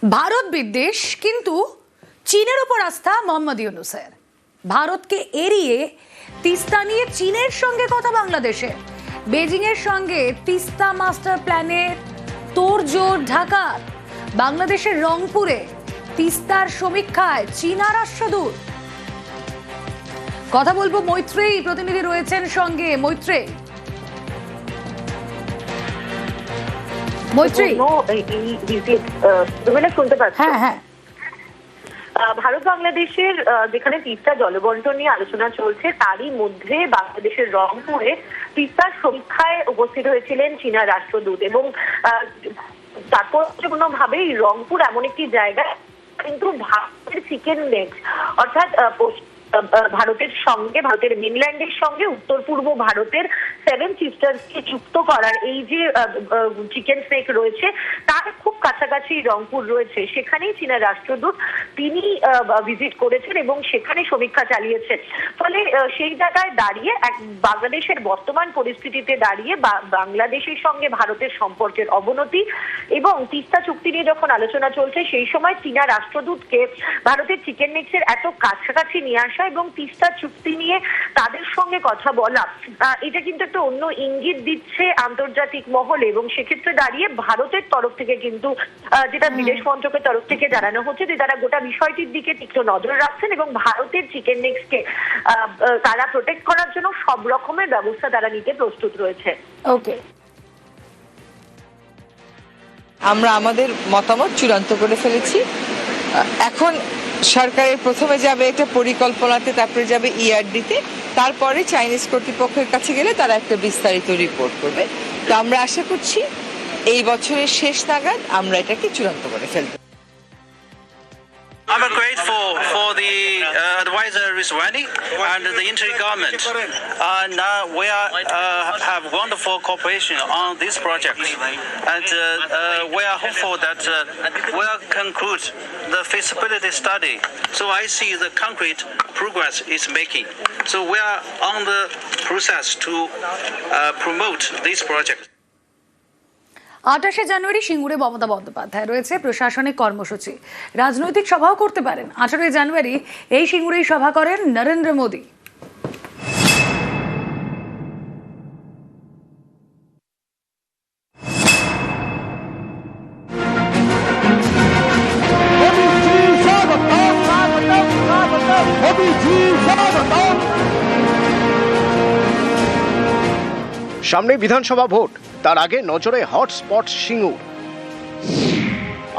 ভারত বিদ্বেষ কিন্তু চীনের উপর আস্থা মোহাম্মদ ইউনূসের। ভারতকে এড়িয়ে তিস্তা নিয়ে চীনের সঙ্গে কথা বাংলাদেশের। বেজিং এর সঙ্গে তিস্তা মাস্টার প্ল্যানের তোড়জোড় ঢাকার। বাংলাদেশের রংপুরে তিস্তার সমীক্ষায় চীনা রাষ্ট্রদূত। কথা বলবো মৈত্রেয়ী প্রতিনিধি রয়েছেন সঙ্গে। মৈত্রেয়ী, শুনতে পাচ্ছি? হ্যাঁ হ্যাঁ। ভারত বাংলাদেশের যেখানে তিস্তা জলবন্টন নিয়ে আলোচনা চলছে, তারই মধ্যে বাংলাদেশের রংপুরে তিস্তার সমীক্ষায় উপস্থিত হয়েছিলেন চীনা রাষ্ট্রদূত। এবং তাৎপর্যপূর্ণভাবেই রংপুর এমন একটি জায়গা কিন্তু ভারতের চিকেন নেক, অর্থাৎ ভারতের সঙ্গে, ভারতের মেনল্যান্ডের সঙ্গে উত্তর পূর্ব ভারতের সেভেন সিস্টার্সকে যুক্ত করার এই যে চিকেন স্নেক রয়েছে, তার খুব কাছাকাছি রংপুর রয়েছে। সেখানেই চীনা রাষ্ট্রদূত তিনি ভিজিট করেছেন এবং সেখানে সমীক্ষা চালিয়েছেন। ফলে সেই জায়গায় দাঁড়িয়ে বাংলাদেশের বর্তমান পরিস্থিতিতে দাঁড়িয়ে বাংলাদেশের সঙ্গে ভারতের সম্পর্কের অবনতি এবং তিস্তা চুক্তি নিয়ে যখন আলোচনা চলছে, সেই সময় চীনা রাষ্ট্রদূতকে ভারতের চিকেন নেক্সের এত কাছাকাছি নিয়ে আসা এবং তিস্তা চুক্তি নিয়ে তাদের সঙ্গে কথা বলা, এটা কিন্তু একটা অন্য ইঙ্গিত দিচ্ছে আন্তর্জাতিক মহলে। এবং সেক্ষেত্রে দাঁড়িয়ে ভারতের তরফ থেকে কিন্তু যেটা বিদেশ মন্ত্রকের তরফ থেকে জানানো হচ্ছে যে তারা গোটা বিষয়টির দিকে তীক্ষ্ণ নজর রাখছেন এবং ভারতের চিকেন নেক্সকে তারা প্রোটেক্ট করার জন্য সব রকমের ব্যবস্থা তারা নিতে প্রস্তুত রয়েছে। ওকে, আমরা আমাদের মতামত চূড়ান্ত করে ফেলেছি। এখন সরকারের প্রথমে যাবে এটা পরিকল্পনাতে, তারপরে যাবে ইআরডিতে, তারপরে চাইনিজ কর্তৃপক্ষের কাছে গেলে তারা একটা বিস্তারিত রিপোর্ট করবে। তো আমরা আশা করছি এই বছরের শেষ নাগাদ আমরা এটাকে চূড়ান্ত করে ফেলবো। I'm grateful for the advisor Rizwani and the interim government, and we have wonderful cooperation on this project, and we are hopeful that we'll conclude the feasibility study. So I see the concrete progress is making. So we are on the process to promote this project. 28 জানুয়ারি সিঙ্গুরে মমতা বন্দ্যোপাধ্যায় রয়েছে প্রশাসনিক কর্মসূচি, রাজনৈতিক সভাও করতে পারেন। 18 জানুয়ারি এই সিঙ্গুরেই সভা করেন নরেন্দ্র মোদী। সামনে বিধানসভা ভোট, তার আগে নজরে হটস্পট সিঙ্গুর।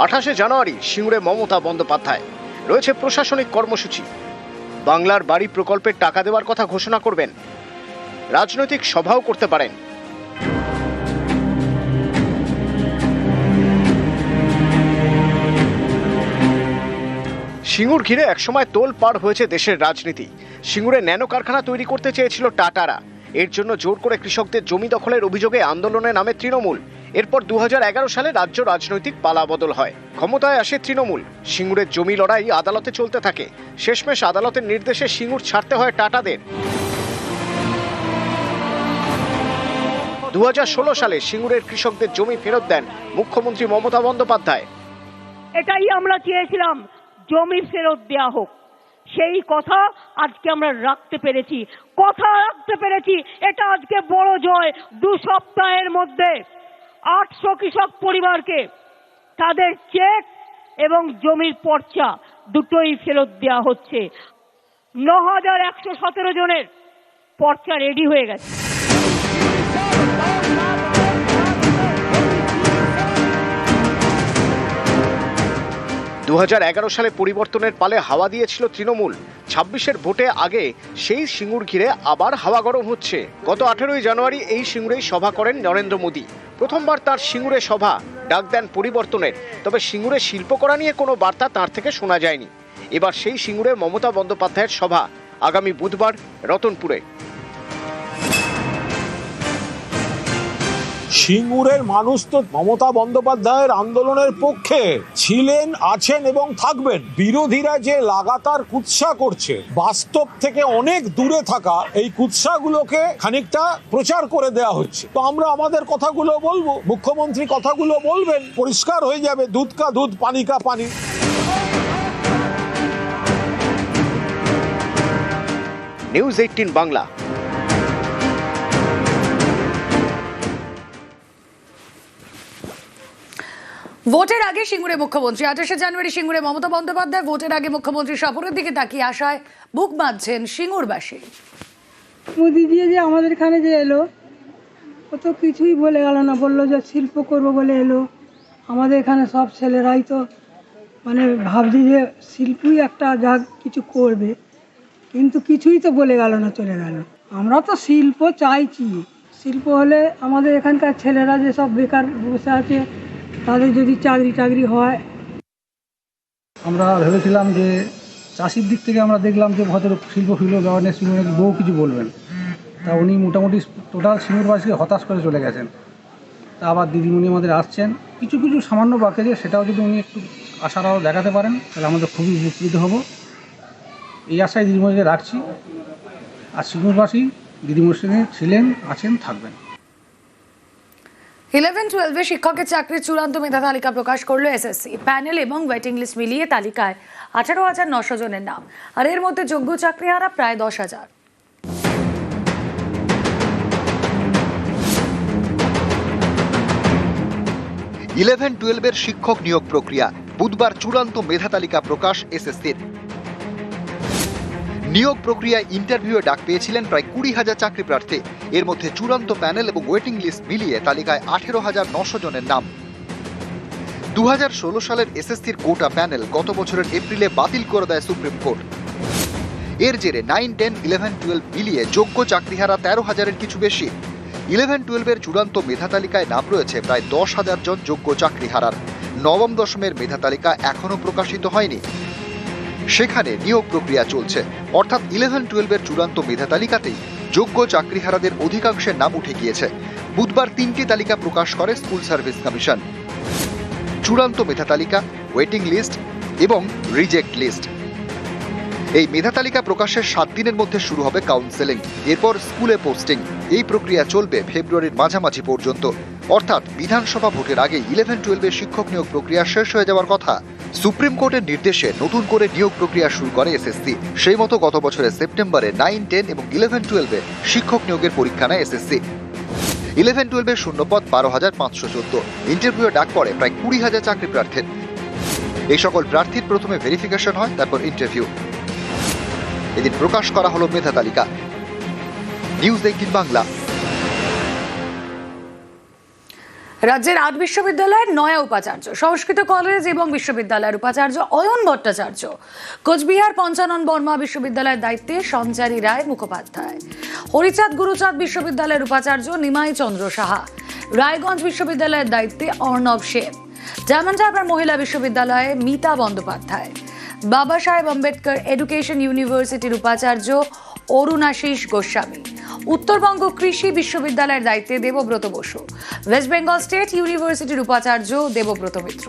28 জানুয়ারি সিঙ্গুরে মমতা বন্দ্যোপাধ্যায় রয়েছে প্রশাসনিক কর্মসূচি। বাংলার বাড়ি প্রকল্পের টাকা দেওয়ার কথা ঘোষণা করবেন, রাজনৈতিক সভাও করতে পারেন। সিঙ্গুর ঘিরে একসময় তোলপাড় হয়েছে দেশের রাজনীতি। সিঙ্গুরে ন্যানো কারখানা তৈরি করতে চেয়েছিল টাটারা। এর জন্য জোর করে কৃষকদের জমি দখলের অভিযোগে আন্দোলনে নামে তৃণমূল। এরপর 2011 সালে রাজ্য রাজনৈতিক পালাবদল হয়, ক্ষমতায় আসে তৃণমূল। সিঙ্গুরের জমি লড়াই আদালতে চলতে থাকে। শেষমেশ আদালতের নির্দেশে সিঙ্গুর ছাড়তে হয় টাটাদের। 2016 সালে সিঙ্গুরের কৃষকদের জমি ফেরত দেন মুখ্যমন্ত্রী মমতা বন্দ্যোপাধ্যায়। এটাই আমরা চেয়েছিলাম, জমি ফেরত দেওয়া হোক। সেই কথা আজকে আমরা রাখতে পেরেছি, এটা আজকে বড় জয়। 2 সপ্তাহের মধ্যে 800 কৃষক পরিবারকে তাদের চেক এবং জমির পর্চা দুটোই ফেরত দেওয়া হচ্ছে। 9117 জনের পর্চা রেডি হয়ে গেছে। 2011 সালে পরিবর্তনের পালে হাওয়া দিয়েছিল তৃণমূল। 26-এর ভোটে আগে সেই সিঙ্গুর ঘিরে আবার হাওয়া গরম হচ্ছে। গত 18 জানুয়ারি এই সিঙ্গুরেই সভা করেন নরেন্দ্র মোদী। প্রথমবার তার সিঙ্গুরে সভা, ডাক দেন পরিবর্তনের। তবে সিঙ্গুরে শিল্প করা নিয়ে কোনো বার্তা তার থেকে শোনা যায়নি। এবার সেই সিঙ্গুরে মমতা বন্দ্যোপাধ্যায়ের সভা আগামী বুধবার রতনপুরে। সিঙ্গুরের মানুষ তো মমতা বন্দ্যোপাধ্যায়ের আন্দোলনের পক্ষে ছিলেন, আছেন এবং থাকবেন। বিরোধীরা যে লাগাতার কুৎসা করছে, বাস্তব থেকে অনেক দূরে থাকা এই কুৎসাগুলোকে খানিকটা প্রচার করে দেওয়া হচ্ছে। তো আমরা আমাদের কথাগুলো বলবো, মুখ্যমন্ত্রী কথাগুলো বলবেন, পরিষ্কার হয়ে যাবে, দুধ কা দুধ পানি কা পানি। নিউজ 18 বাংলা। ভোটের আগে সিঙ্গুরে মুখ্যমন্ত্রী, 28শে জানুয়ারি সিঙ্গুরে মমতা বন্দ্যোপাধ্যায় ভোটের আগে মুখ্যমন্ত্রী সফরের দিকে তাকিয়ে আশায় বুক বাঁধছেন সিঙ্গুরবাসী। মোদি দিয়ে যে আমাদের এখানে যে এলো, ও তো কিছুই বলে গেল না, বললো যে শিল্প করবো বলে এলো। আমাদের এখানে সব ছেলেরাই তো মানে ভাবছি যে শিল্পই একটা যা কিছু করবে, কিন্তু কিছুই তো বলে গেল না, চলে গেল। আমরা তো শিল্প চাইছি, শিল্প হলে আমাদের এখানকার ছেলেরা যে সব বেকার বসে আছে তাদের যদি চাকরি হয়। আমরা ভেবেছিলাম যে চাষির দিক থেকে আমরা দেখলাম যে হয়তো শিল্প গভর্নেন্স বহু কিছু বলবেন, তা উনি মোটামুটি টোটাল সিঙ্গুরবাসীকে হতাশ করে চলে গেছেন। তা আবার দিদিমণি আমাদের আসছেন, কিছু কিছু সামান্য বাকি যে সেটাও যদি উনি একটু আশারাও দেখাতে পারেন তাহলে আমাদের খুবই উপকৃত হব। এই আশায় দিদিমণিকে রাখছি। আর সিঙ্গুরবাসী দিদিমণির সঙ্গে ছিলেন, আছেন, থাকবেন। 11-12 শিক্ষকের চাকরির চূড়ান্ত মেধা তালিকা প্রকাশ করলো এসএসসি। প্যানেল এবং ওয়েটিং লিস্ট মিলিয়ে তালিকায় 18,900 জনের নাম, আর এর মধ্যে যোগ্য চাকরিহারা প্রায় 10,000। ইলেভেন 12-এর শিক্ষক নিয়োগ প্রক্রিয়া বুধবার চূড়ান্ত মেধা তালিকা প্রকাশ এসএসসির। নিয়োগ প্রক্রিয়ায় ইন্টারভিউয়ে ডাক পেয়েছিলেন প্রায় 20,000 চাকরি প্রার্থী। এর মধ্যে চূড়ান্ত প্যানেল এবং ওয়েটিং লিস্ট মিলিয়ে তালিকায় 18,900 জনের নাম। 2016 সালের এসএসসির কোটা প্যানেল গত বছরের এপ্রিলে বাতিল করে দেয় সুপ্রিম কোর্ট। এর জেরে 9, 10, 11, 12 মিলিয়ে যোগ্য চাকরিহারা 13,000-এর কিছু বেশি। 11-12-এর চূড়ান্ত মেধা তালিকায় নাম রয়েছে প্রায় 10,000 জন যোগ্য চাকরিহারার। নবম দশমের মেধা তালিকা এখনো প্রকাশিত হয়নি, সেখানে নিয়োগ প্রক্রিয়া চলছে। অর্থাৎ 11-12-এর চূড়ান্ত মেধা তালিকাতেই যোগ্য চাকরিহারাদের অধিকাংশের নাম উঠে গিয়েছে। বুধবার 3টি তালিকা প্রকাশ করে স্কুল সার্ভিস কমিশন: চূড়ান্ত মেধা তালিকা, ওয়েটিং লিস্ট এবং রিজেক্ট লিস্ট। এই মেধা তালিকা প্রকাশের 7 দিনের মধ্যে শুরু হবে কাউন্সেলিং, এরপর স্কুলে পোস্টিং। এই প্রক্রিয়া চলবে ফেব্রুয়ারির মাঝামাঝি পর্যন্ত। অর্থাৎ বিধানসভা ভোটের আগে 11-12-এর শিক্ষক নিয়োগ প্রক্রিয়া শেষ হয়ে যাওয়ার কথা। সুপ্রিম কোর্টের নির্দেশে নতুন করে নিয়োগ প্রক্রিয়া শুরু করে এসএসসি। সেই মতো গত বছরের সেপ্টেম্বরে 9, 10 এবং 11-12-এ শিক্ষক নিয়োগের পরীক্ষা নেয় এসএসসি। 11-12-এর শূন্যপদ 12,514। ইন্টারভিউয়ে ডাক পড়ে প্রায় 20,000 চাকরি প্রার্থীর। এই সকল প্রার্থীর প্রথমে ভেরিফিকেশন হয়, তারপর ইন্টারভিউ। এদিন প্রকাশ করা হলো মেধা তালিকা। নিউজ 18 বাংলা। রাজ্যের 8 বিশ্ববিদ্যালয়ের নয়া উপাচার্য, সংস্কৃত কলেজ এবং বিশ্ববিদ্যালয়ের উপাচার্য অয়ন ভট্টাচার্য। কোচবিহার পঞ্চানন বর্মা বিশ্ববিদ্যালয়ের দায়িত্বে সঞ্চারী রায় মুখোপাধ্যায়। হরিচাঁদ গুরুচাঁদ বিশ্ববিদ্যালয়ের উপাচার্য নিমাই চন্দ্র সাহা। রায়গঞ্জ বিশ্ববিদ্যালয়ের দায়িত্বে অর্ণব সেন। জামানজারবার মহিলা বিশ্ববিদ্যালয়ে মিতা বন্দ্যোপাধ্যায়। বাবা সাহেব আম্বেদকর এডুকেশন ইউনিভার্সিটির উপাচার্য অরুণাশিস গোস্বামী। উত্তরবঙ্গ কৃষি বিশ্ববিদ্যালয়ের দায়িত্বে দেবব্রত বসু। ওয়েস্ট বেঙ্গল স্টেট ইউনিভার্সিটির উপাচার্য দেবব্রত মিত্র।